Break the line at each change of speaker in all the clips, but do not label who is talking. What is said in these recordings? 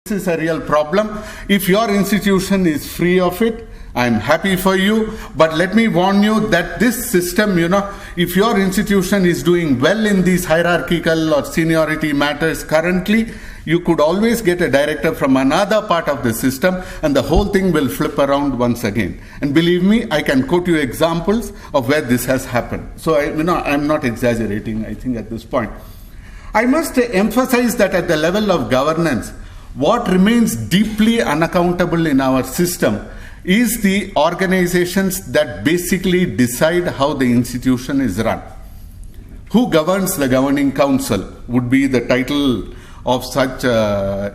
This is a real problem. If your institution is free of it, I'm happy for you, but let me warn you that this system, if your institution is doing well in these hierarchical or seniority matters currently, you could always get a director from another part of the system and the whole thing will flip around once again. And believe me, I can quote you examples of where this has happened. So, I'm not exaggerating, I think, at this point. I must emphasize that at the level of governance, what remains deeply unaccountable in our system is the organizations that basically decide how the institution is run. Who governs the governing council would be the title of such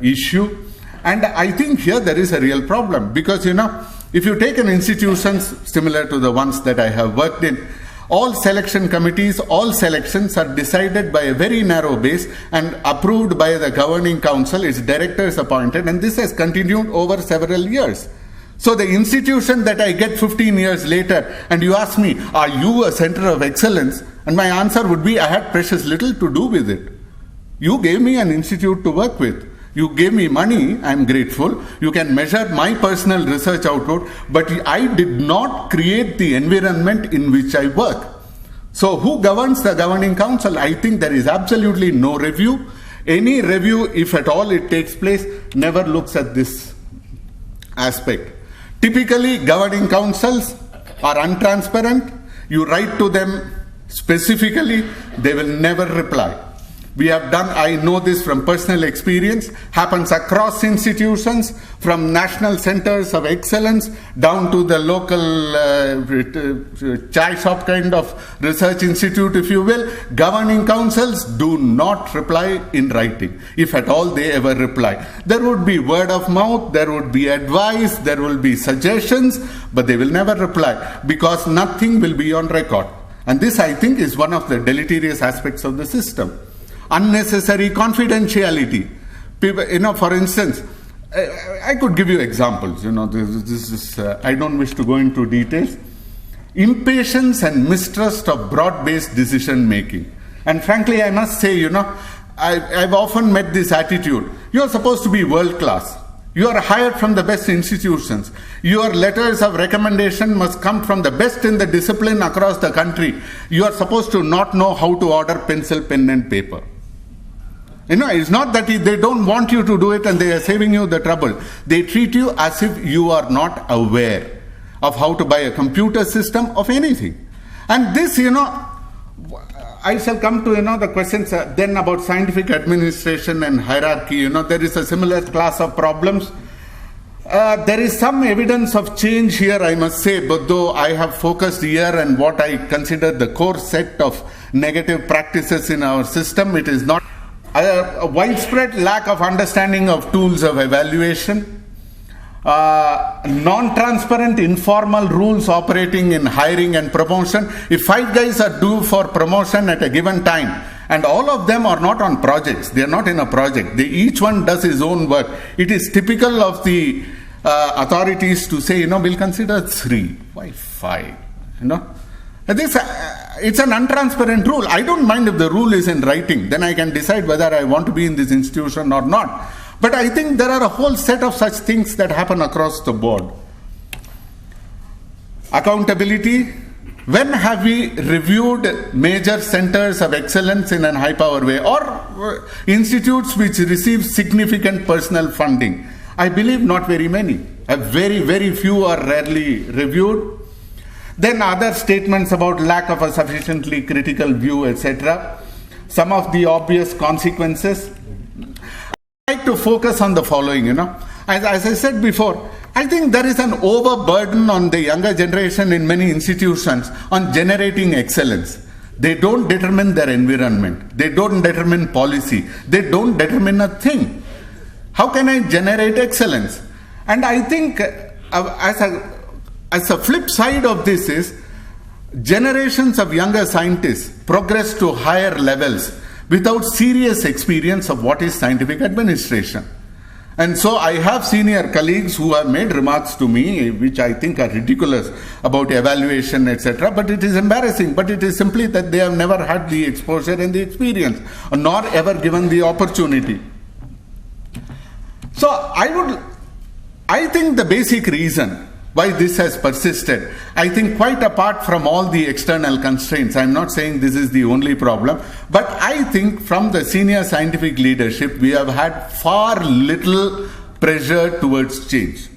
issue. And I think here there is a real problem because, if you take an institution similar to the ones that I have worked in, all selection committees, all selections are decided by a very narrow base and approved by the governing council. Its directors appointed, and this has continued over several years. So the institution that I get 15 years later, and you ask me, are you a center of excellence? And my answer would be, I had precious little to do with it. You gave me an institute to work with. You gave me money, I'm grateful. You can measure my personal research output, but I did not create the environment in which I work. So who governs the governing council? I think there is absolutely no review. Any review, if at all it takes place, never looks at this aspect. Typically, governing councils are untransparent. You write to them specifically, they will never reply. We have done, I know this from personal experience, happens across institutions, from national centers of excellence down to the local chai shop kind of research institute, if you will. Governing councils do not reply in writing, if at all they ever reply. There would be word of mouth, there would be advice, there will be suggestions, but they will never reply because nothing will be on record. And this, I think, is one of the deleterious aspects of the system. Unnecessary confidentiality. People, for instance, I could give you examples. This is. I don't wish to go into details. Impatience and mistrust of broad-based decision making. And frankly, I must say, I've often met this attitude. You are supposed to be world class. You are hired from the best institutions. Your letters of recommendation must come from the best in the discipline across the country. You are supposed to not know how to order pencil, pen, and paper. It's not that they don't want you to do it and they are saving you the trouble. They treat you as if you are not aware of how to buy a computer system of anything. And this, I shall come to, the questions then about scientific administration and hierarchy. There is a similar class of problems. There is some evidence of change here, I must say, but though I have focused here on what I consider the core set of negative practices in our system, it is not a widespread lack of understanding of tools of evaluation, non-transparent informal rules operating in hiring and promotion. If 5 guys are due for promotion at a given time, and all of them are not on projects, they are not in a project, each one does his own work, it is typical of the authorities to say, we'll consider 3. Why 5? It's an untransparent rule. I don't mind if the rule is in writing, then I can decide whether I want to be in this institution or not. But I think there are a whole set of such things that happen across the board. Accountability. When have we reviewed major centers of excellence in a high power way or institutes which receive significant personal funding? I believe not very many. Very, very few are rarely reviewed. Then other statements about lack of a sufficiently critical view, etc. Some of the obvious consequences. I like to focus on the following, As I said before, I think there is an overburden on the younger generation in many institutions on generating excellence. They don't determine their environment. They don't determine policy. They don't determine a thing. How can I generate excellence? And I think as a flip side of this is, generations of younger scientists progress to higher levels without serious experience of what is scientific administration. And so I have senior colleagues who have made remarks to me which I think are ridiculous about evaluation, etc. But it is embarrassing. But it is simply that they have never had the exposure and the experience, nor ever given the opportunity. So I think the basic reason why this has persisted, I think quite apart from all the external constraints, I'm not saying this is the only problem, but I think from the senior scientific leadership, we have had far little pressure towards change.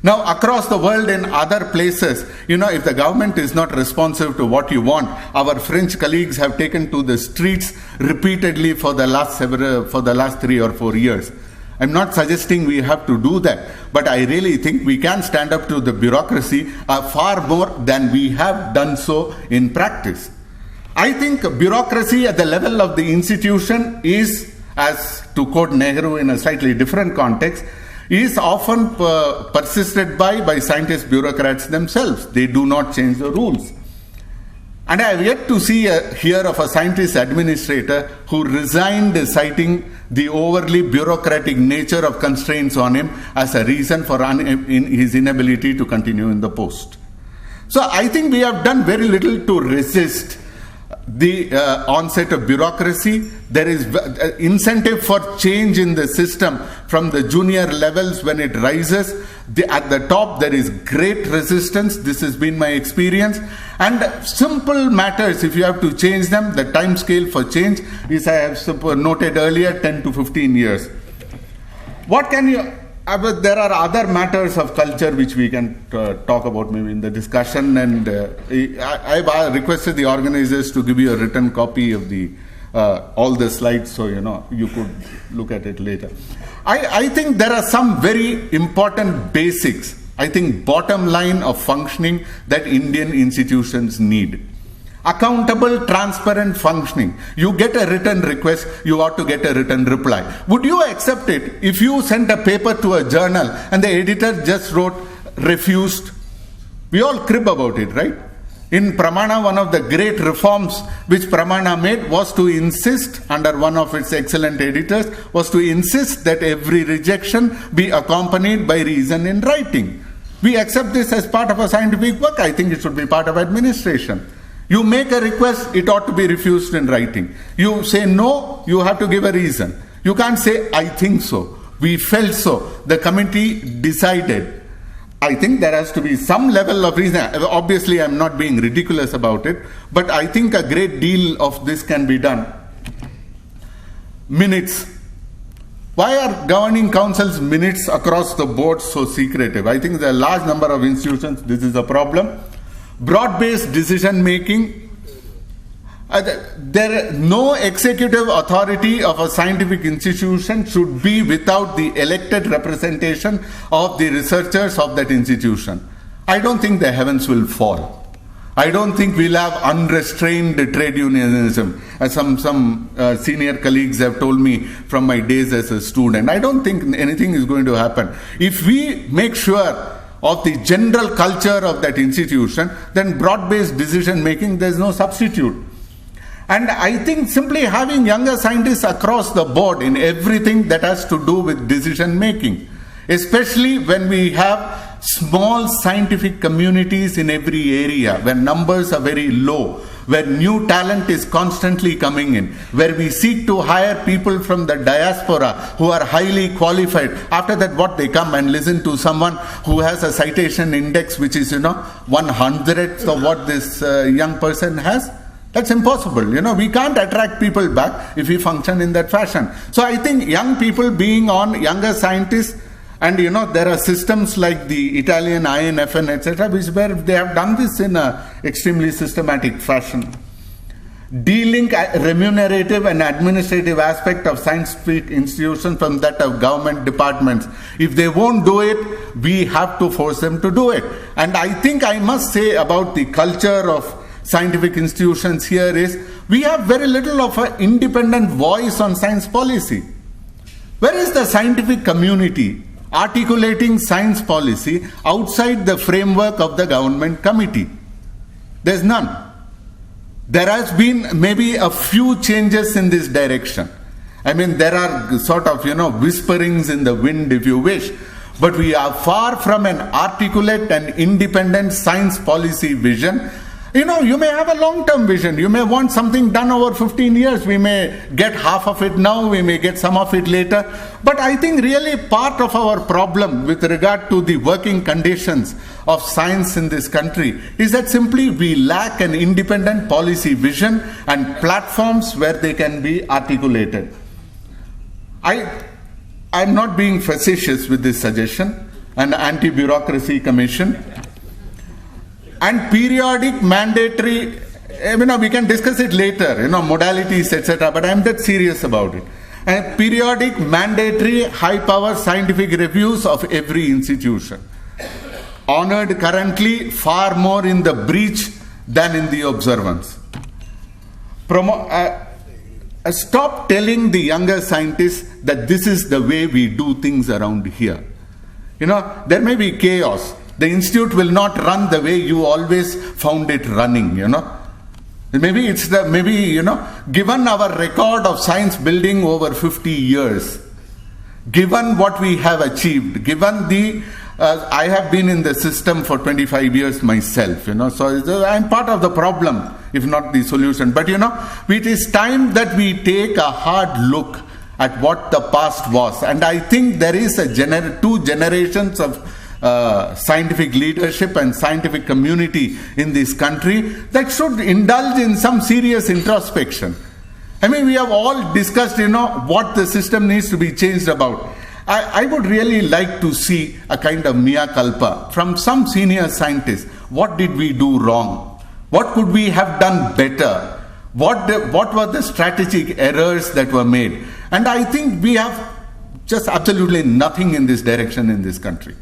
Now, across the world in other places, if the government is not responsive to what you want, our French colleagues have taken to the streets repeatedly for the last 3 or 4 years. I'm not suggesting we have to do that, but I really think we can stand up to the bureaucracy far more than we have done so in practice. I think bureaucracy at the level of the institution is, as to quote Nehru in a slightly different context, is often persisted by scientist bureaucrats themselves. They do not change the rules. And I have yet to hear of a scientist administrator who resigned citing the overly bureaucratic nature of constraints on him as a reason for his inability to continue in the post. So I think we have done very little to resist the onset of bureaucracy. There is incentive for change in the system from the junior levels when it rises. At the top, there is great resistance. This has been my experience. And simple matters, if you have to change them, the time scale for change is, I have noted earlier, 10 to 15 years. What can you... there are other matters of culture which we can talk about maybe in the discussion, and I've requested the organizers to give you a written copy of all the slides, so you could look at it later. I think there are some very important basics, I think bottom line of functioning that Indian institutions need. Accountable, transparent functioning. You get a written request, you ought to get a written reply. Would you accept it if you sent a paper to a journal and the editor just wrote refused? We all crib about it, right? In Pramana, one of the great reforms which Pramana made was to insist, under one of its excellent editors, was to insist that every rejection be accompanied by reason in writing. We accept this as part of a scientific work. I think it should be part of administration. You make a request, it ought to be refused in writing. You say no, you have to give a reason. You can't say, I think so, we felt so, the committee decided. I think there has to be some level of reason. Obviously, I'm not being ridiculous about it, but I think a great deal of this can be done. Minutes. Why are governing councils' minutes across the board so secretive? I think there are a large number of institutions, this is a problem. Broad-based decision making. No executive authority of a scientific institution should be without the elected representation of the researchers of that institution. I don't think the heavens will fall. I don't think we'll have unrestrained trade unionism, as some senior colleagues have told me from my days as a student. I don't think anything is going to happen. If we make sure of the general culture of that institution, then broad-based decision making, there's no substitute. And I think simply having younger scientists across the board in everything that has to do with decision making, especially when we have small scientific communities in every area, where numbers are very low, where new talent is constantly coming in, where we seek to hire people from the diaspora who are highly qualified. After that, what they come and listen to someone who has a citation index which is 1/100th of what this young person has. That's impossible. We can't attract people back if we function in that fashion. So I think young people being on, younger scientists, and there are systems like the Italian INFN, etc., where they have done this in an extremely systematic fashion. De-link remunerative and administrative aspect of scientific institutions from that of government departments. If they won't do it, we have to force them to do it. And I think I must say about the culture of scientific institutions here is, we have very little of an independent voice on science policy. Where is the scientific community articulating science policy outside the framework of the government committee? There's none. There has been maybe a few changes in this direction. I mean, there are sort of, whisperings in the wind, if you wish, but we are far from an articulate and independent science policy vision. You may have a long-term vision. You may want something done over 15 years. We may get half of it now, we may get some of it later. But I think really part of our problem with regard to the working conditions of science in this country is that simply we lack an independent policy vision and platforms where they can be articulated. I'm not being facetious with this suggestion, an anti-bureaucracy commission. And periodic mandatory, we can discuss it later, modalities, etc. But I'm that serious about it. And periodic mandatory high-power scientific reviews of every institution. Honored currently far more in the breach than in the observance. Stop telling the younger scientists that this is the way we do things around here. There may be chaos. The institute will not run the way you always found it running, Maybe given our record of science building over 50 years, given what we have achieved, given I have been in the system for 25 years myself, so I'm part of the problem, if not the solution. But, it is time that we take a hard look at what the past was. And I think there is two generations of scientific leadership and scientific community in this country that should indulge in some serious introspection. We have all discussed, what the system needs to be changed about. I would really like to see a kind of mea culpa from some senior scientists. What did we do wrong? What could we have done better? What were the strategic errors that were made? And I think we have just absolutely nothing in this direction in this country.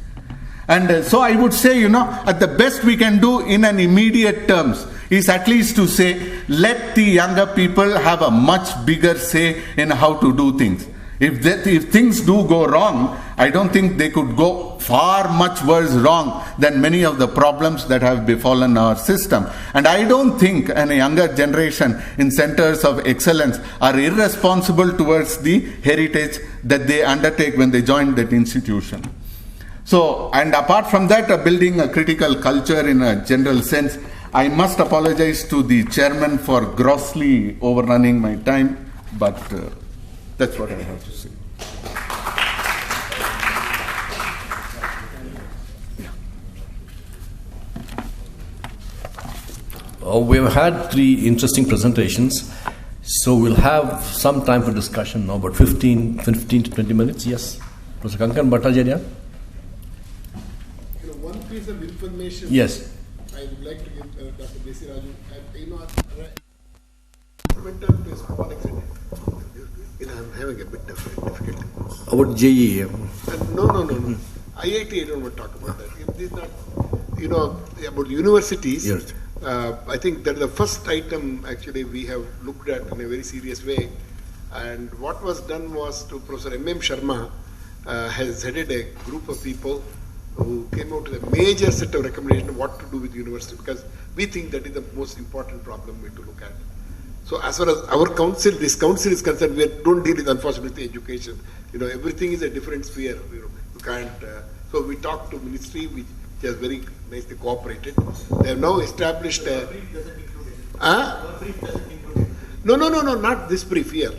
And so I would say, at the best we can do in an immediate terms is at least to say, let the younger people have a much bigger say in how to do things. If things do go wrong, I don't think they could go far much worse wrong than many of the problems that have befallen our system. And I don't think a younger generation in centers of excellence are irresponsible towards the heritage that they undertake when they join that institution. So, and apart from that, building a critical culture in a general sense, I must apologize to the chairman for grossly overrunning my time, but that's what I have to say.
We've had 3 interesting presentations, so we'll have some time for discussion now, about 15 to 20 minutes. Yes, Professor Kankan Bhattacharya.
One piece of information.
Yes.
I would like to give Dr. Desi Raju. Fundamental to a small extent. I'm having a bit of difficulty.
About JE.
No. IIT, I don't want to talk about that. If this is not, about universities.
Yes.
I think that the first item actually we have looked at in a very serious way. And what was done was to Professor M.M. Sharma has headed a group of people who came out with a major set of recommendations on what to do with university, because we think that is the most important problem we have to look at. So as far as our council, this council is concerned, we don't deal with, unfortunately, education. Everything is a different sphere. You can't. So we talked to ministry, which has very nicely cooperated. They have now established a. No, not this brief here.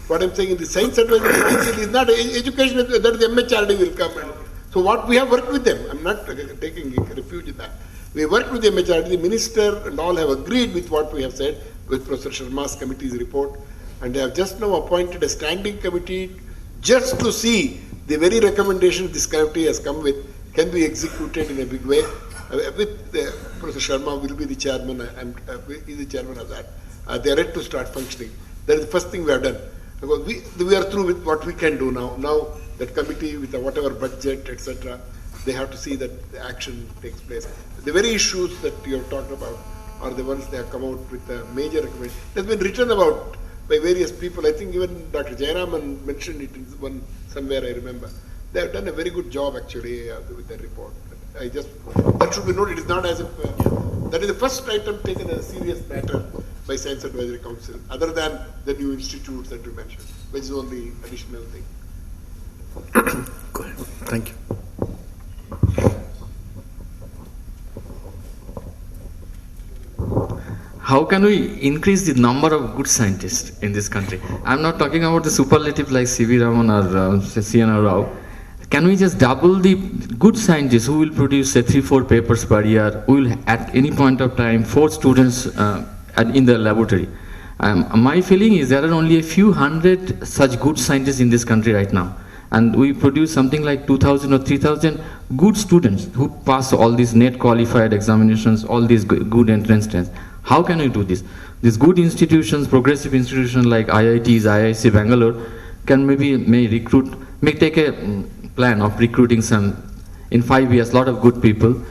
What I'm saying in the Science Advisory Council is not education, that is the MHRD will come. So what we have worked with them, I'm not taking refuge in that. We worked with the MHRD, the minister and all have agreed with what we have said, with Professor Sharma's committee's report, and they have just now appointed a standing committee just to see the very recommendation this committee has come with can be executed in a big way. With Professor Sharma will be the chairman, and is the chairman of that. They are ready to start functioning. That is the first thing we have done. Because we are through with what we can do now. Now that committee with whatever budget, etc., they have to see that the action takes place. The very issues that you have talked about are the ones they have come out with a major recommendation. It has been written about by various people. I think even Dr. Jayaraman mentioned it in one somewhere, I remember. They have done a very good job actually with their report. That should be noted. It is not as if that is the first item taken as a serious matter by Science Advisory Council, other than the new institutes that you mentioned, which is only additional thing.
Go ahead. Thank you.
how can we increase the number of good scientists in this country? I'm not talking about the superlative like C.V. Raman or C.N.R. Rao. Can we just double the good scientists who will produce, say, 3-4 papers per year, who will at any point of time force students in the laboratory? My feeling is there are only a few hundred such good scientists in this country right now. And we produce something like 2,000 or 3,000 good students who pass all these net qualified examinations, all these good entrance tests. How can we do this? These good institutions, progressive institutions like IITs, IIC Bangalore, can may take a plan of recruiting in 5 years, a lot of good people.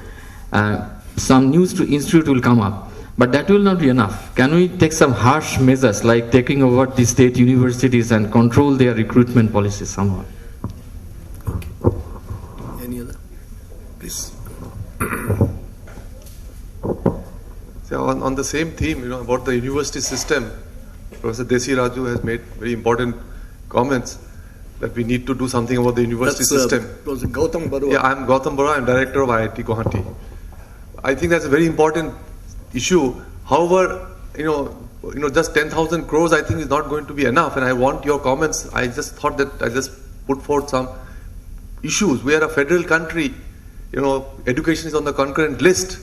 Some new institute will come up. But that will not be enough. Can we take some harsh measures like taking over the state universities and control their recruitment policies somehow?
Any other? Please.
So on the same theme, about the university system, Professor Desi Raju has made very important comments that we need to do something about the university system.
Professor Gautam Barua.
Yeah, I'm Gautam Barua. I'm director of IIT Guwahati. I think that's a very important issue. However, just 10,000 crores I think is not going to be enough, and I want your comments. I just thought that I just put forth some issues. We are a federal country. Education is on the concurrent list,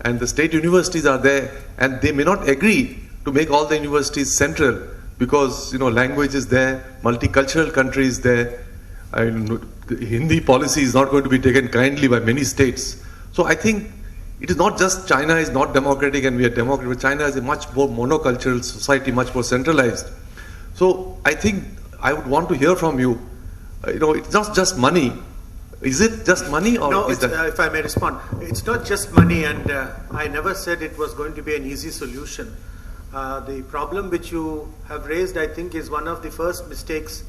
and the state universities are there, and they may not agree to make all the universities central because language is there, multicultural country is there. Hindi policy is not going to be taken kindly by many states. So I think it is not just China is not democratic and we are democratic, but China is a much more monocultural society, much more centralized. So I think I would want to hear from you. It's not just money. Is it just money, or
no?
Is that...
If I may respond, it's not just money, and I never said it was going to be an easy solution. The problem which you have raised, I think, is one of the first mistakes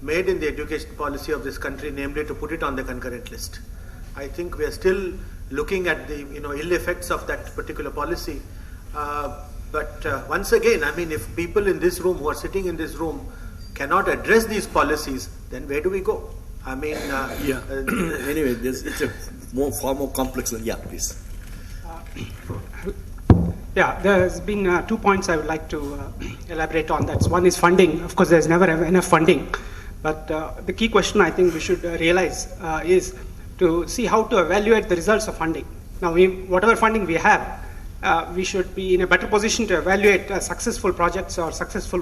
made in the education policy of this country, namely to put it on the concurrent list. I think we are still looking at the ill effects of that particular policy. But once again, I mean, if people in this room who are sitting in this room cannot address these policies, then where do we go? I mean,
Anyway, it's far more complex than please.
There's been 2 points I would like to elaborate on. That's one is funding. Of course, there's never enough funding, but the key question I think we should realize is to see how to evaluate the results of funding. Now, whatever funding we have, we should be in a better position to evaluate successful projects or successful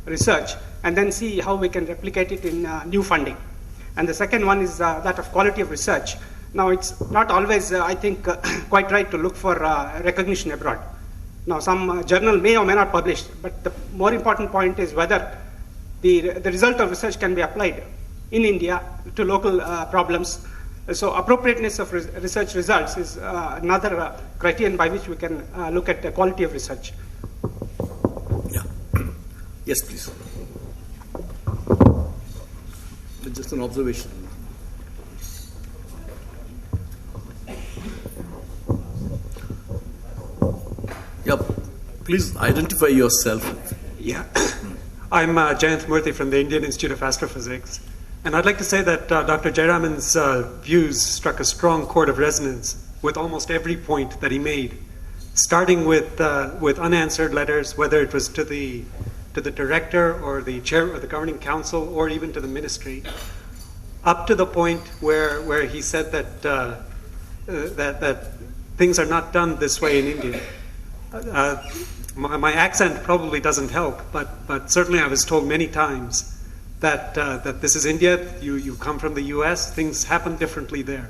research, and then see how we can replicate it in new funding. And the second one is that of quality of research. Now, it's not always, I think, quite right to look for recognition abroad. Now, some journal may or may not publish, but the more important point is whether the result of research can be applied in India to local problems. So appropriateness of research results is another criterion by which we can look at the quality of research.
Yeah. Yes, please. Just an observation. Yeah, please identify yourself.
Yeah, I'm Jayanth Murthy from the Indian Institute of Astrophysics. And I'd like to say that Dr. Jayaraman's views struck a strong chord of resonance with almost every point that he made, starting with unanswered letters, whether it was to the director or the chair of the governing council or even to the ministry, up to the point where he said that that things are not done this way in India. My accent probably doesn't help, but certainly I was told many times that this is India, you come from the US, things happen differently there.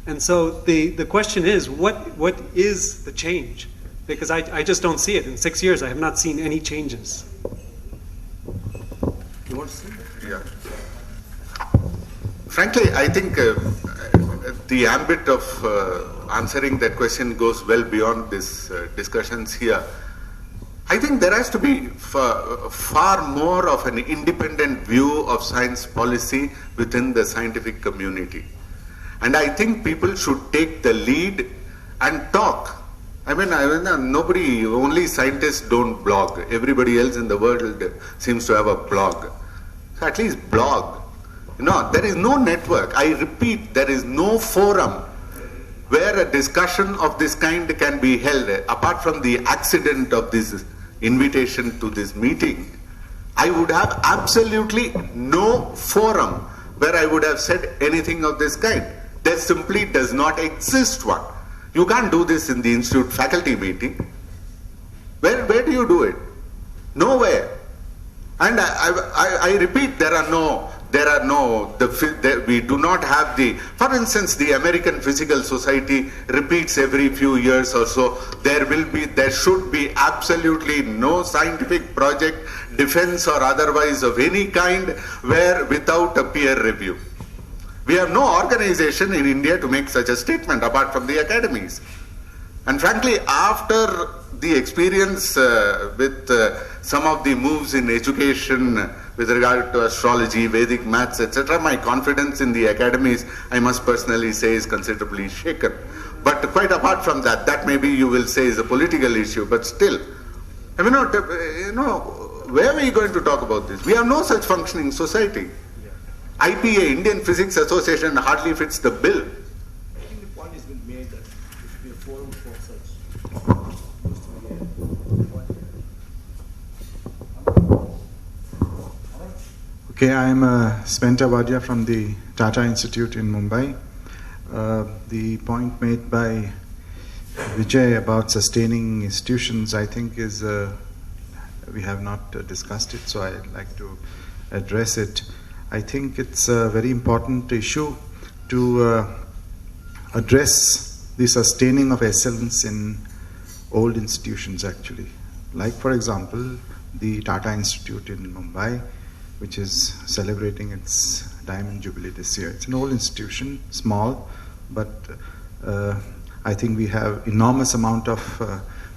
And so the question is, what is the change? Because I just don't see it. In 6 years, I have not seen any changes.
You want to say?
Yeah. Frankly, I think the ambit of answering that question goes well beyond these discussions here. I think there has to be far more of an independent view of science policy within the scientific community. And I think people should take the lead and talk. I mean, only scientists don't blog. Everybody else in the world seems to have a blog. So at least blog. There is no network. I repeat, there is no forum where a discussion of this kind can be held, apart from the accident of this invitation to this meeting, I would have absolutely no forum where I would have said anything of this kind. There simply does not exist one. You can't do this in the institute faculty meeting. Where do you do it? Nowhere. And I repeat, we do not have for instance, the American Physical Society repeats every few years or so, there should be absolutely no scientific project, defense or otherwise of any kind, where without a peer review. We have no organization in India to make such a statement apart from the academies. And frankly, after the experience with some of the moves in education with regard to astrology, Vedic maths, etc., my confidence in the academies, I must personally say, is considerably shaken. But quite apart from that, that maybe you will say is a political issue, but still, I mean, where are we going to talk about this? We have no such functioning society. IPA, Indian Physics Association, hardly fits the bill.
I think the point has been made that there should be a forum for such.
Okay, I am Spenta Vadia from the Tata Institute in Mumbai. The point made by Vijay about sustaining institutions, I think is, we have not discussed it, so I'd like to address it. I think it's a very important issue to address the sustaining of excellence in old institutions actually. Like for example, the Tata Institute in Mumbai, which is celebrating its Diamond Jubilee this year. It's an old institution, small, but I think we have enormous amount of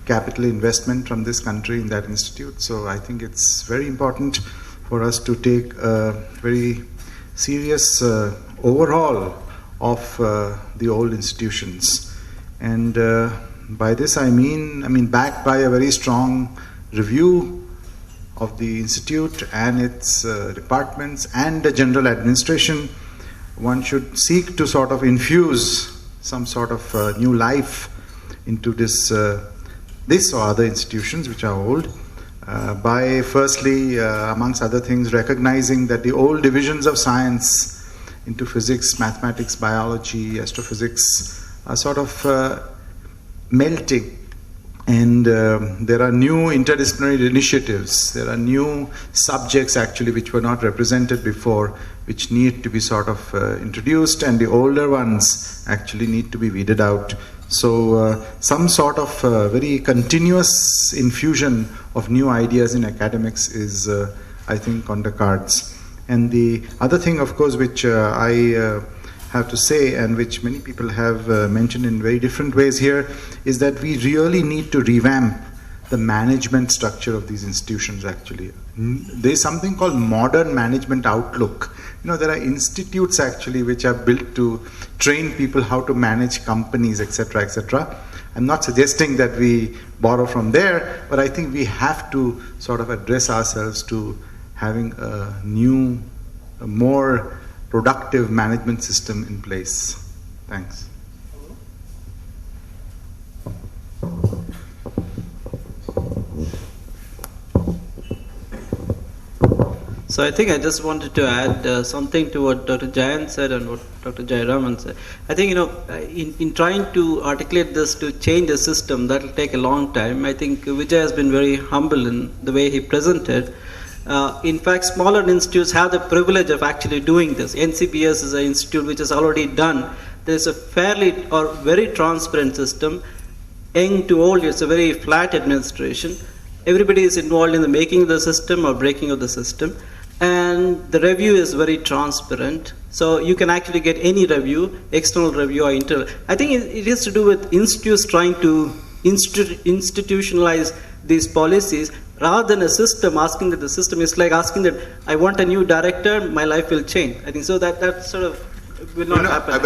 capital investment from this country in that institute. So I think it's very important for us to take a very serious overhaul of the old institutions. And by this I mean backed by a very strong review of the institute and its departments and the general administration. One should seek to sort of infuse some sort of new life into this or other institutions which are old. By firstly, amongst other things, recognizing that the old divisions of science into physics, mathematics, biology, astrophysics are sort of melting. And there are new interdisciplinary initiatives, there are new subjects actually which were not represented before, which need to be sort of introduced, and the older ones actually need to be weeded out. So some sort of very continuous infusion of new ideas in academics is, I think, on the cards. And the other thing, of course, which I have to say, and which many people have mentioned in very different ways here, is that we really need to revamp the management structure of these institutions actually. There's something called modern management outlook. You know, there are institutes actually which are built to train people how to manage companies, etc., etc. I'm not suggesting that we borrow from there, but I think we have to sort of address ourselves to having a new, a more productive management system in place. Thanks.
So I think I just wanted to add something to what Dr. Jayant said and what Dr. Jayaraman said. I think, in trying to articulate this to change the system, that will take a long time. I think Vijay has been very humble in the way he presented. In fact, smaller institutes have the privilege of actually doing this. NCBS is an institute which has already done. There's a fairly or very transparent system. Young to old, it's a very flat administration. Everybody is involved in the making of the system or breaking of the system. And the review is very transparent. So you can actually get any review, external review or internal. I think it has to do with institutes trying to institutionalize these policies rather than a system asking that the system is like asking that I want a new director, my life will change. I think so that sort of will not happen.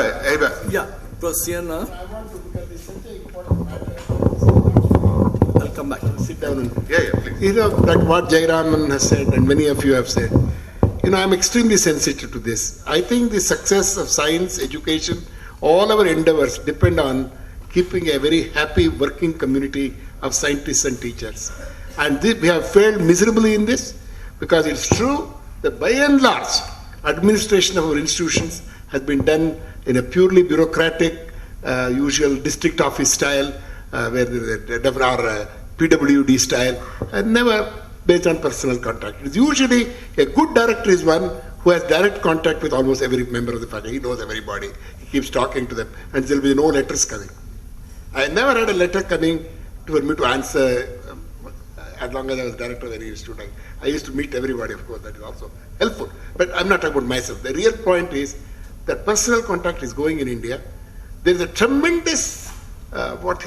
Yeah, Sienna.
I want to, because it's such an important matter.
I'll come back.
Sit down and
please.
Like what Jayaraman has said and many of you have said, I'm extremely sensitive to this. I think the success of science education All our endeavors depend on keeping a very happy working community of scientists and teachers. And we have failed miserably in this, because it's true that by and large, administration of our institutions has been done in a purely bureaucratic, usual district office style, where our PWD style, and never based on personal contact. It's usually a good director is one who has direct contact with almost every member of the faculty. He knows everybody. He keeps talking to them, and there will be no letters coming. I never had a letter coming for me to answer as long as I was director of any institute. I used to meet everybody, of course, that is also helpful. But I'm not talking about myself. The real point is that personal contact is going in India. There is a tremendous, what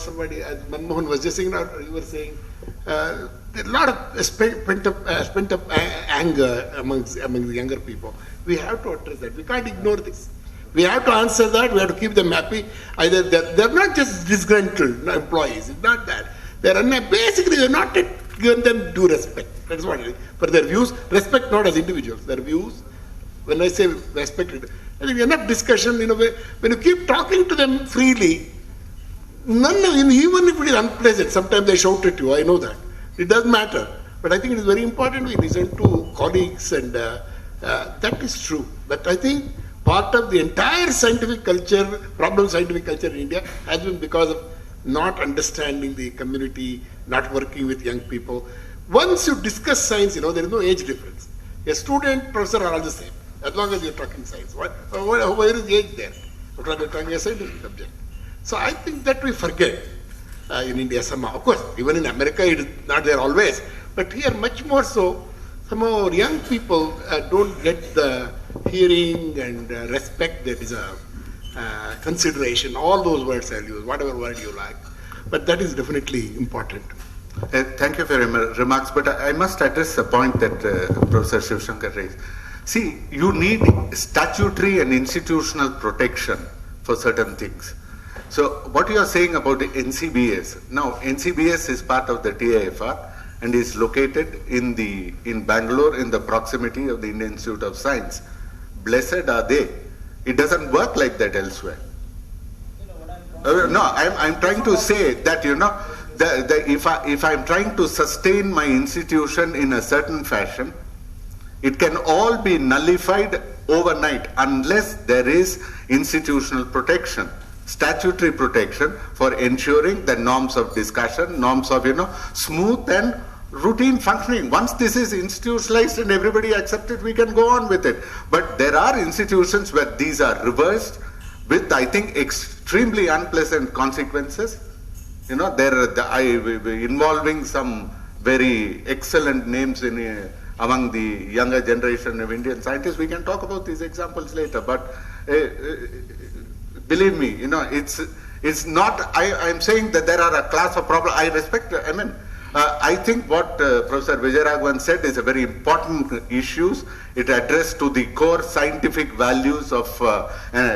somebody, as Manmohan was just saying, or you were saying, there is a lot of pent up anger among the younger people. We have to address that. We can't ignore this. We have to answer that. We have to keep them happy. Either they're not just disgruntled employees. It's not that. Basically, we're not given them due respect. That's what it is. For their views, respect not as individuals. Their views, when I say respect, I think enough discussion, when you keep talking to them freely, even if it is unpleasant, sometimes they shout at you, I know that. It doesn't matter. But I think it is very important we listen to colleagues, and that is true. But I think part of the entire scientific culture, problem scientific culture in India, has been because of not understanding the community, not working with young people. Once you discuss science, there is no age difference. A student, professor are all the same, as long as you're talking science. Where is the age there? We're talking a scientific subject. So I think that we forget in India somehow. Of course, even in America, it is not there always. But here, much more so, somehow young people don't get the hearing and respect that is a consideration. All those words I'll use, whatever word you like. But that is definitely important.
Thank you for your remarks, but I must address the point that Professor Shivshankar raised. See, you need statutory and institutional protection for certain things. So what you are saying about the NCBS, now NCBS is part of the TIFR and is located in Bangalore, in the proximity of the Indian Institute of Science. Blessed are they. It doesn't work like that elsewhere. No, I'm trying to say that, if I'm trying to sustain my institution in a certain fashion, it can all be nullified overnight unless there is institutional protection, statutory protection for ensuring the norms of discussion, norms of, smooth and routine functioning. Once this is institutionalized and everybody accepts it, we can go on with it. But there are institutions where these are reversed with, I think, extremely unpleasant consequences. They're involving some very excellent names among the younger generation of Indian scientists. We can talk about these examples later, but believe me, it's not, I'm saying that there are a class of problems. I respect, I think what Professor Vijayaraghavan said is a very important issues. It addressed to the core scientific values of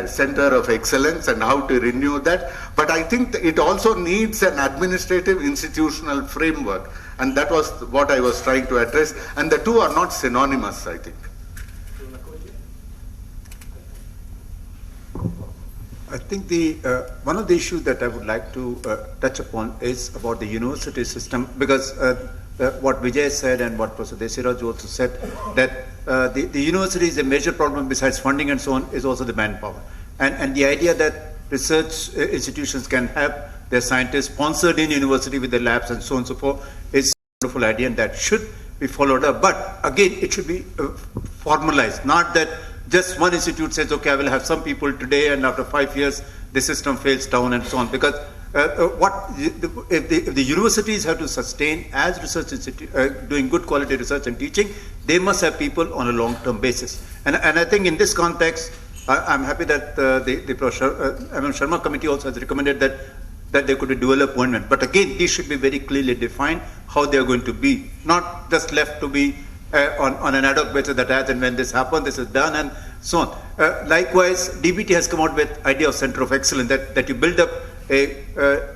Center of Excellence and how to renew that. But I think it also needs an administrative institutional framework. And that was what I was trying to address. And the two are not synonymous, I think.
I think one of the issues that I would like to touch upon is about the university system, because what Vijay said and what Professor Desiraj also said, that the university is a major problem besides funding and so on, is also the manpower. And the idea that research institutions can have their scientists sponsored in university with their labs and so on and so forth is a wonderful idea, and that should be followed up. But again, it should be formalized, not that just one institute says, okay, I will have some people today and after 5 years the system fails down and so on. Because if the universities have to sustain as research institute, doing good quality research and teaching, they must have people on a long-term basis. And I think in this context, I'm happy that the Sharma committee also has recommended that there could be dual appointment. But again, these should be very clearly defined how they are going to be, not just left to be on an ad hoc basis that as and when this happens, this is done and so on. Likewise, DBT has come out with idea of Center of Excellence, that you build up a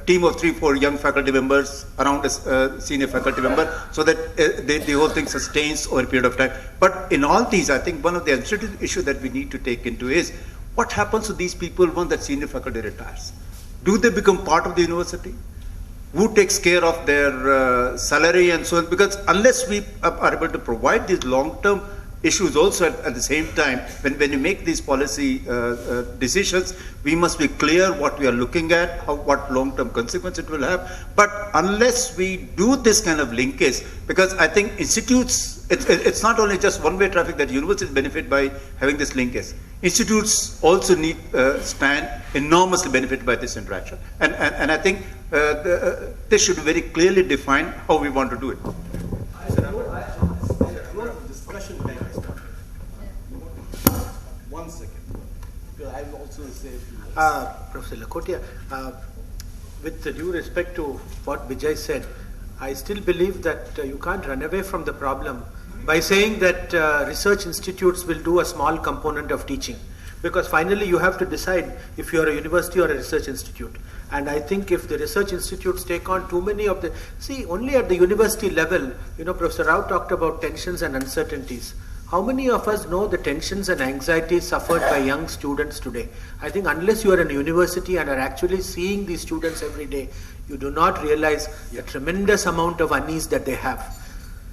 team of 3-4 young faculty members around a senior faculty member so that the whole thing sustains over a period of time. But in all these, I think one of the administrative issues that we need to take into is What happens to these people once that senior faculty retires? Do they become part of the university? Who takes care of their salary and so on? Because unless we are able to provide these long-term issues also at the same time, when you make these policy decisions, we must be clear what we are looking at, what long-term consequence it will have. But unless we do this kind of linkage, because I think institutes, it's not only just one-way traffic that universities benefit by having this linkage. Institutes also stand enormously benefit by this interaction. And I think this should very clearly define how we want to do it.
One second. Because I will also say
Professor Lakotia, with due respect to what Vijay said, I still believe that you can't run away from the problem by saying that research institutes will do a small component of teaching. Because finally you have to decide if you are a university or a research institute. And I think if the research institutes take on too many of the... See, only at the university level, Professor Rao talked about tensions and uncertainties. How many of us know the tensions and anxieties suffered by young students today? I think unless you are in a university and are actually seeing these students every day, you do not realize the tremendous amount of unease that they have.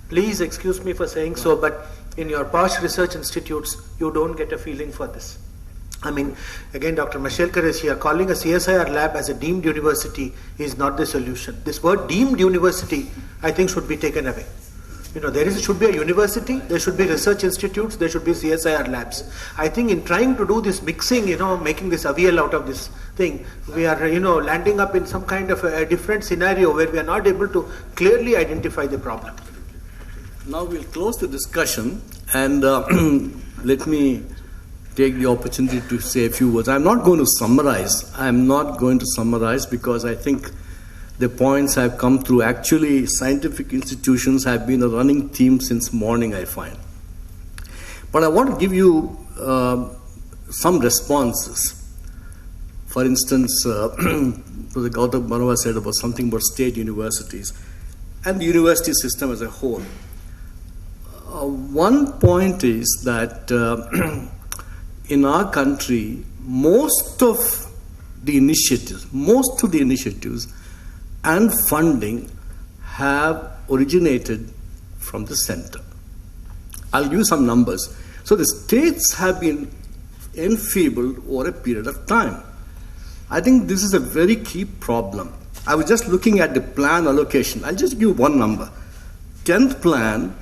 Please excuse me for saying so, but in your posh research institutes, you don't get a feeling for this. I mean, again, Dr. Mashelkar is here. Calling a CSIR lab as a deemed university is not the solution. This word deemed university, I think, should be taken away. There should be a university, there should be research institutes, there should be CSIR labs. I think in trying to do this mixing, making this avial out of this thing, we are, landing up in some kind of a different scenario where we are not able to clearly identify the problem.
Now we'll close the discussion and let me take the opportunity to say a few words. I'm not going to summarize because I think the points have come through. Actually, scientific institutions have been a running theme since morning, I find. But I want to give you some responses. For instance, Professor Gautam Marwa said about something about state universities and the university system as a whole. One point is that in our country, most of the initiatives and funding have originated from the center. I'll give you some numbers. So the states have been enfeebled over a period of time. I think this is a very key problem. I was just looking at the plan allocation. I'll just give one number. 10th plan,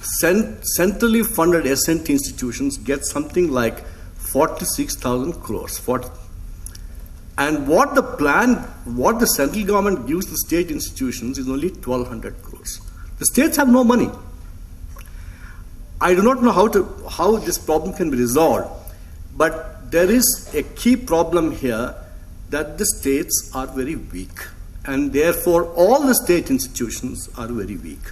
centrally funded SNT institutions get something like 46,000 crores. And what the central government gives the state institutions is only 1,200 crores. The states have no money. I do not know how this problem can be resolved, but there is a key problem here that the states are very weak, and therefore all the state institutions are very weak.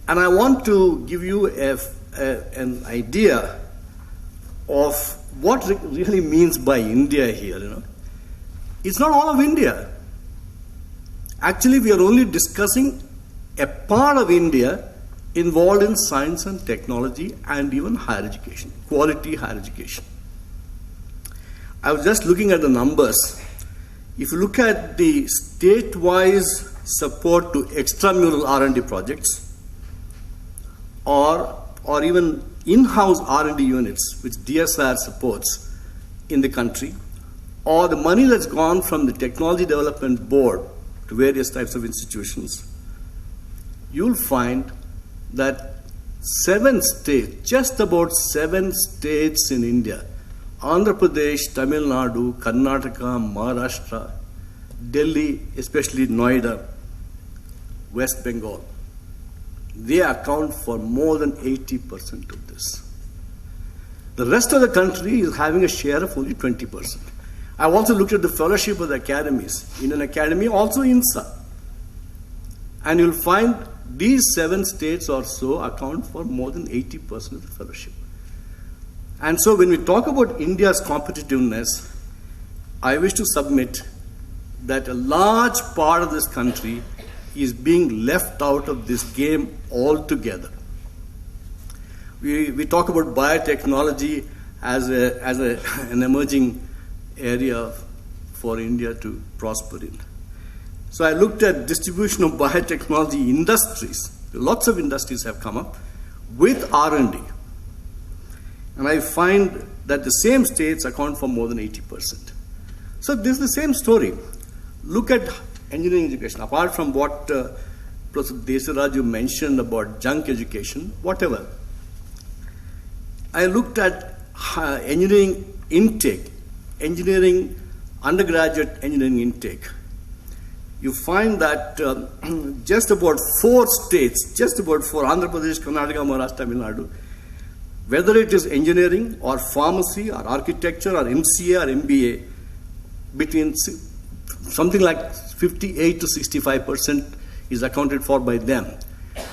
And I want to give you an idea of what really means by India here. It's not all of India. Actually, we are only discussing a part of India involved in science and technology and even higher education, quality higher education. I was just looking at the numbers. If you look at the state-wise support to extramural R&D projects, or even in-house R&D units, which DSR supports in the country, or the money that's gone from the Technology Development Board to various types of institutions, you'll find that 7 states, just about 7 states in India, Andhra Pradesh, Tamil Nadu, Karnataka, Maharashtra, Delhi, especially Noida, West Bengal, they account for more than 80% of this. The rest of the country is having a share of only 20%. I've also looked at the fellowship of the academies, Indian Academy, also INSA. And you'll find these 7 states or so account for more than 80% of the fellowship. And so when we talk about India's competitiveness, I wish to submit that a large part of this country is being left out of this game altogether. We talk about biotechnology as an emerging area for India to prosper in. So I looked at distribution of biotechnology industries. Lots of industries have come up with R&D. And I find that the same states account for more than 80%. So this is the same story. Look at engineering education. Apart from what Professor Desaraju mentioned about junk education, whatever. I looked at engineering intake, undergraduate engineering intake. You find that just about 4 states, Andhra Pradesh, Karnataka, Maharashtra, Tamil Nadu, whether it is engineering or pharmacy or architecture or MCA or MBA, between something like 58 to 65% is accounted for by them.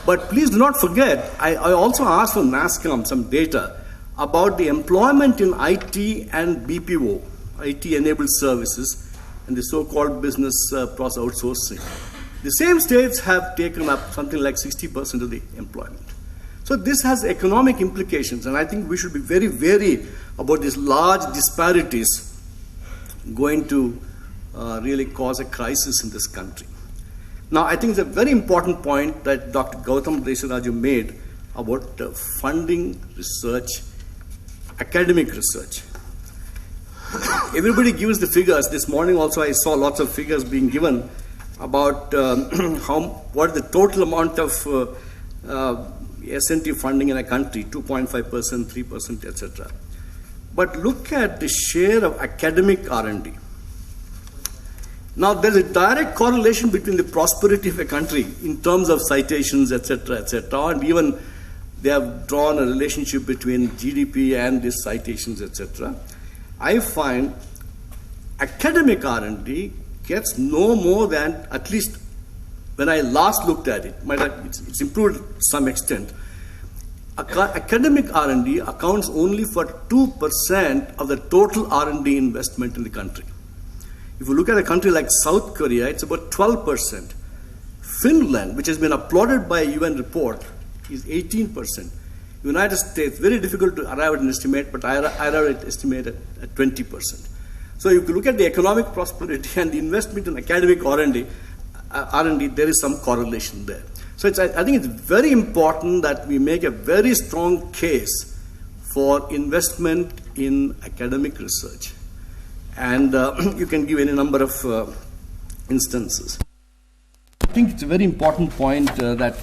But please do not forget, I also asked from NASCOM some data about the employment in IT and BPO, IT-enabled services, and the so-called business process outsourcing. The same states have taken up something like 60% of the employment. So this has economic implications, and I think we should be very wary about these large disparities going to really cause a crisis in this country. Now, I think it's a very important point that Dr. Gautam Desaraju made about funding research, academic research. Everybody gives the figures. This morning also I saw lots of figures being given about what is the total amount of S&T funding in a country, 2.5%, 3%, etc. But look at the share of academic R&D. Now, there's a direct correlation between the prosperity of a country in terms of citations, etc., and even they have drawn a relationship between GDP and these citations, etc. I find academic R&D gets no more than, at least when I last looked at it, it's improved to some extent. Academic R&D accounts only for 2% of the total R&D investment in the country. If you look at a country like South Korea, it's about 12%. Finland, which has been applauded by a UN report, is 18%. United States, very difficult to arrive at an estimate, but I arrive at estimate at 20%. So if you look at the economic prosperity and the investment in academic R&D, there is some correlation there. So I think it's very important that we make a very strong case for investment in academic research. And you can give any number of instances. I think it's a very important point that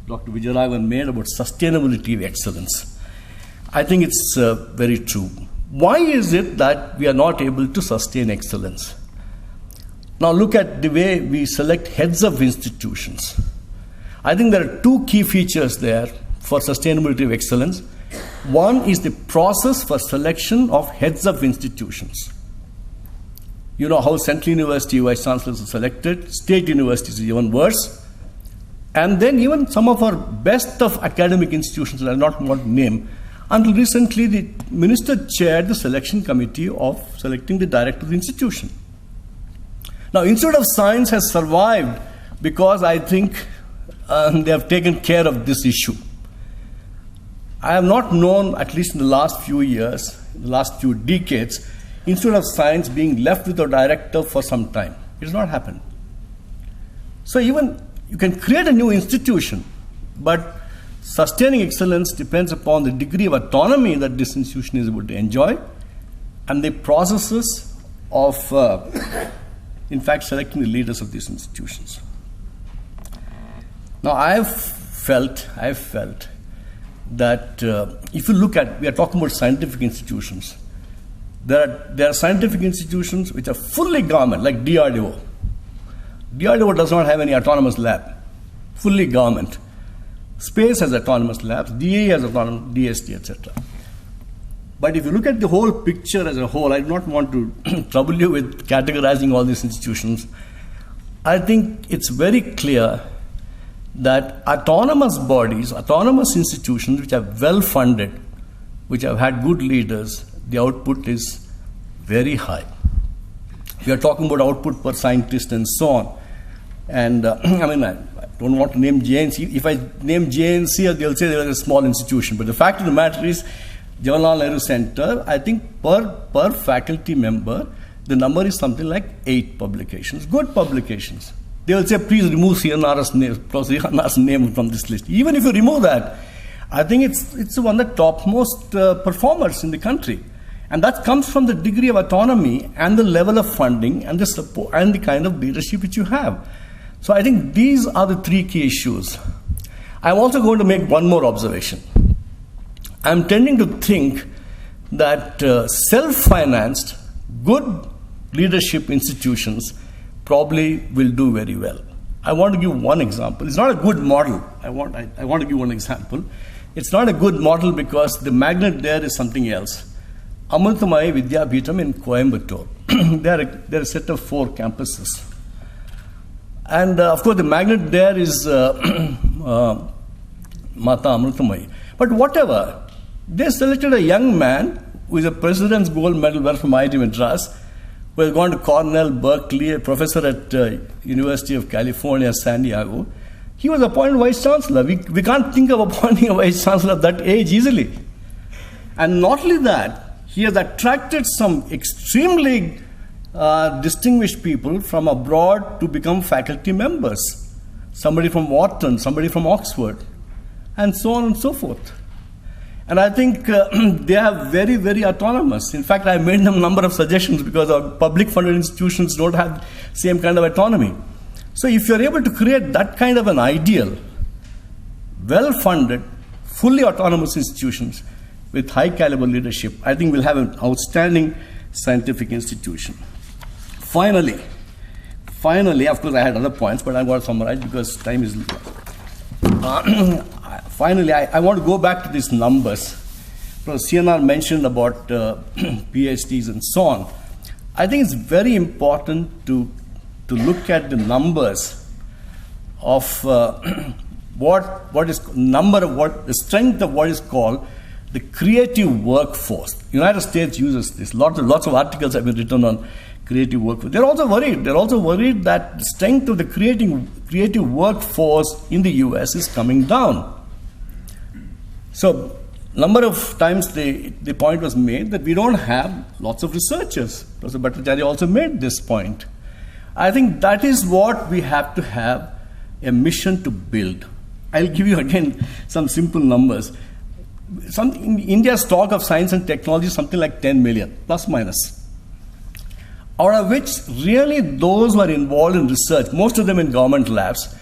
Dr. Jayaraman made about sustainability of excellence. I think it's very true. Why is it that we are not able to sustain excellence? Now look at the way we select heads of institutions. I think there are 2 key features there for sustainability of excellence. One is the process for selection of heads of institutions. You know how Central University Vice Chancellors are selected, state universities is even worse. And then even some of our best of academic institutions, I do not want to name, until recently the minister chaired the selection committee of selecting the director of the institution. Now, Institute of Science has survived because I think they have taken care of this issue. I have not known, at least in the last few years, the last few decades, Institute of Science being left with a director for some time. It has not happened. So even you can create a new institution, but sustaining excellence depends upon the degree of autonomy that this institution is able to enjoy and the processes of, in fact, selecting the leaders of these institutions. Now, I've felt that if you look at, we are talking about scientific institutions. There are scientific institutions which are fully government, like DRDO. DRDO does not have any autonomous lab, fully government. Space has autonomous labs, DAE has autonomous, DST, etc. But if you look at the whole picture as a whole, I do not want to trouble you with categorizing all these institutions. I think it's very clear that autonomous bodies, autonomous institutions which are well funded, which have had good leaders, the output is very high. We are talking about output per scientist and so on. And I don't want to name JNC. If I name JNC, they'll say they're a small institution. But the fact of the matter is,
Jawaharlal Nehru Center, I think per faculty member, the number is something like 8 publications, good publications. They will say, please remove CNR's name from this list. Even if you remove that, I think it's one of the topmost performers in the country. And that comes from the degree of autonomy and the level of funding and the support and the kind of leadership which you have. So I think these are the 3 key issues. I'm also going to make one more observation. I'm tending to think that self-financed, good leadership institutions probably will do very well. I want to give one example. It's not a good model. I want to give one example. It's not a good model because the magnet there is something else. Amritamaya Vidyabhitam in Coimbatore. They're a set of 4 campuses. And of course the magnet there is Mata Amritamaya. But whatever, they selected a young man who is a President's Gold Medal winner from IIT Madras, who has gone to Cornell, Berkeley, a professor at University of California, San Diego. He was appointed Vice Chancellor. We can't think of appointing a Vice Chancellor of that age easily. And not only that, he has attracted some extremely distinguished people from abroad to become faculty members. Somebody from Wharton, somebody from Oxford, and so on and so forth. And I think they are very, very autonomous. In fact, I made them a number of suggestions because our public funded institutions don't have the same kind of autonomy. So if you're able to create that kind of an ideal, well-funded, fully autonomous institutions with high caliber leadership, I think we'll have an outstanding scientific institution. Finally, of course I had other points, but I'm going to summarize because time is finally, I want to go back to these numbers. Because CNR mentioned about PhDs and so on. I think it's very important to look at the numbers of the strength of what is called the creative workforce. The United States uses this. Lots of articles have been written on creative workforce. They're also worried. They're also worried that the strength of the creative workforce in the US is coming down. So, number of times the point was made that we don't have lots of researchers. Professor Bhattacharya also made this point. I think that is what we have to have a mission to build. I'll give you again some simple numbers. India's stock of science and technology is something like 10 million, plus minus. Out of which really those who are involved in research, most of them in government labs,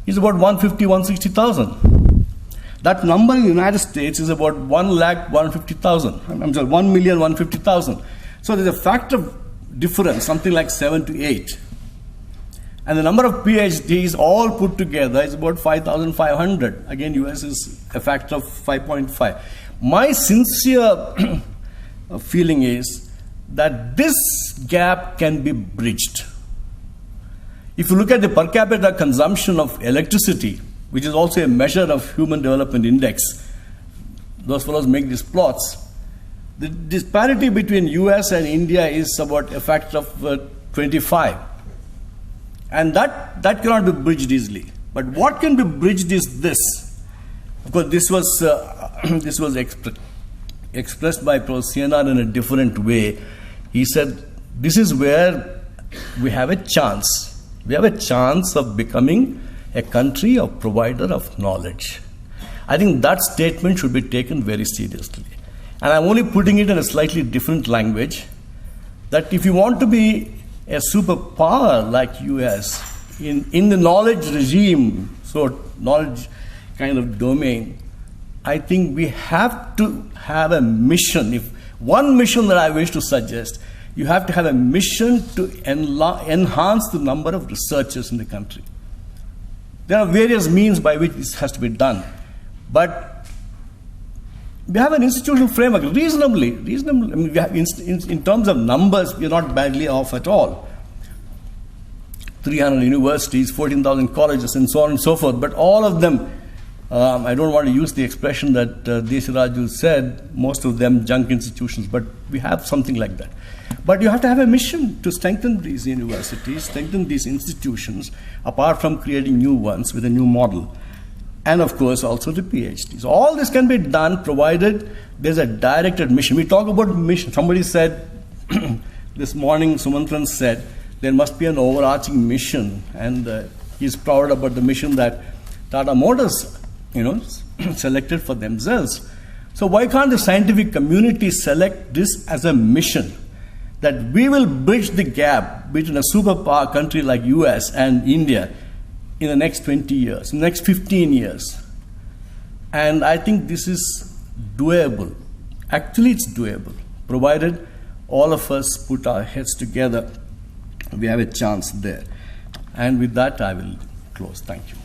is about 160,000. That number in the United States is about 1,150,000. I'm sorry, 1,150,000. So there's a factor difference, something like 7 to 8. And the number of PhDs all put together is about 5,500. Again, US is a factor of 5.5. My sincere feeling is that this gap can be bridged. If you look at the per capita consumption of electricity, which is also a measure of Human Development Index, those fellows make these plots, the disparity between US and India is about a factor of 25. And that cannot be bridged easily. But what can be bridged is this. Of course, this was expressed by Professor CNR in a different way. He said, this is where we have a chance. We have a chance of becoming a country of provider of knowledge. I think that statement should be taken very seriously. And I'm only putting it in a slightly different language, that if you want to be a superpower like US in the knowledge regime, so knowledge kind of domain, I think we have to have a mission. If one mission that I wish to suggest, you have to have a mission to enhance the number of researchers in the country. There are various means by which this has to be done. But we have an institutional framework, reasonably. I mean, we have in terms of numbers, we are not badly off at all. 300 universities, 14,000 colleges, and so on and so forth. But all of them, I don't want to use the expression that Desiraju said, most of them junk institutions, but we have something like that. But you have to have a mission to strengthen these universities, strengthen these institutions, apart from creating new ones with a new model. and of course also the PhDs. All this can be done provided there's a directed mission. We talk about mission. Somebody said this morning, Sumantran said, there must be an overarching mission, and he's proud about the mission that Tata Motors, selected for themselves. So why can't the scientific community select this as a mission, that we will bridge the gap between a superpower country like US and India in the next 20 years, in the next 15 years. And I think this is doable. Actually, it's doable, provided all of us put our heads together. We have a chance there. And with that, I will close. Thank you.